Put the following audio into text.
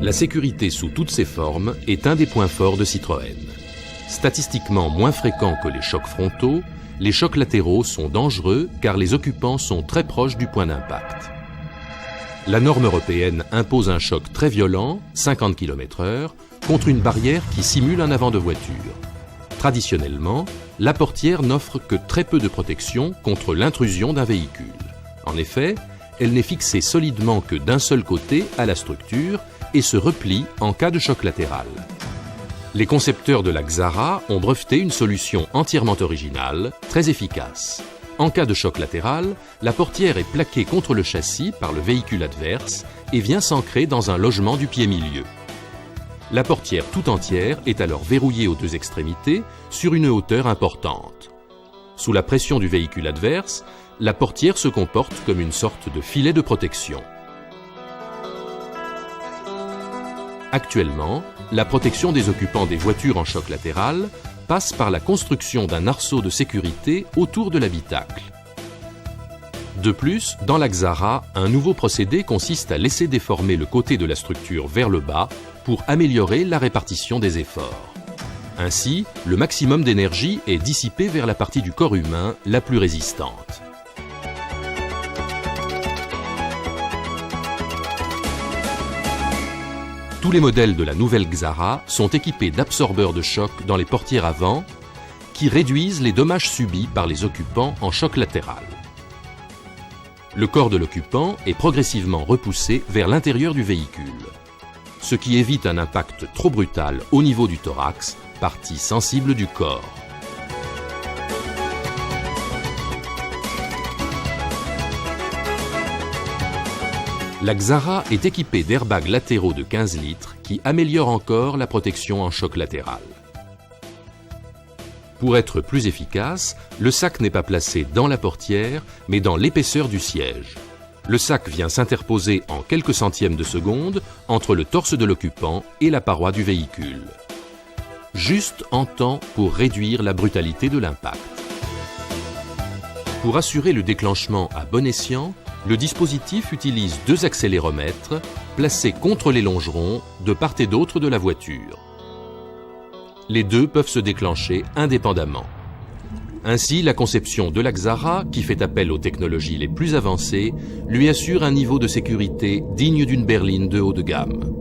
La sécurité sous toutes ses formes est un des points forts de Citroën. Statistiquement moins fréquents que les chocs frontaux, les chocs latéraux sont dangereux car les occupants sont très proches du point d'impact. La norme européenne impose un choc très violent, 50 km/h, contre une barrière qui simule un avant de voiture. Traditionnellement, la portière n'offre que très peu de protection contre l'intrusion d'un véhicule. En effet, elle n'est fixée solidement que d'un seul côté à la structure et se replie en cas de choc latéral. Les concepteurs de la Xara ont breveté une solution entièrement originale, très efficace. En cas de choc latéral, la portière est plaquée contre le châssis par le véhicule adverse et vient s'ancrer dans un logement du pied-milieu. La portière tout entière est alors verrouillée aux deux extrémités sur une hauteur importante. Sous la pression du véhicule adverse, la portière se comporte comme une sorte de filet de protection. Actuellement, la protection des occupants des voitures en choc latéral passe par la construction d'un arceau de sécurité autour de l'habitacle. De plus, dans la Xara, un nouveau procédé consiste à laisser déformer le côté de la structure vers le bas pour améliorer la répartition des efforts. Ainsi, le maximum d'énergie est dissipé vers la partie du corps humain la plus résistante. Tous les modèles de la nouvelle Xara sont équipés d'absorbeurs de choc dans les portières avant qui réduisent les dommages subis par les occupants en choc latéral. Le corps de l'occupant est progressivement repoussé vers l'intérieur du véhicule, ce qui évite un impact trop brutal au niveau du thorax, partie sensible du corps. La Xara est équipée d'airbags latéraux de 15 litres qui améliorent encore la protection en choc latéral. Pour être plus efficace, le sac n'est pas placé dans la portière, mais dans l'épaisseur du siège. Le sac vient s'interposer en quelques centièmes de seconde entre le torse de l'occupant et la paroi du véhicule. Juste en temps pour réduire la brutalité de l'impact. Pour assurer le déclenchement à bon escient, le dispositif utilise deux accéléromètres placés contre les longerons de part et d'autre de la voiture. Les deux peuvent se déclencher indépendamment. Ainsi, la conception de la Xara, qui fait appel aux technologies les plus avancées, lui assure un niveau de sécurité digne d'une berline de haut de gamme.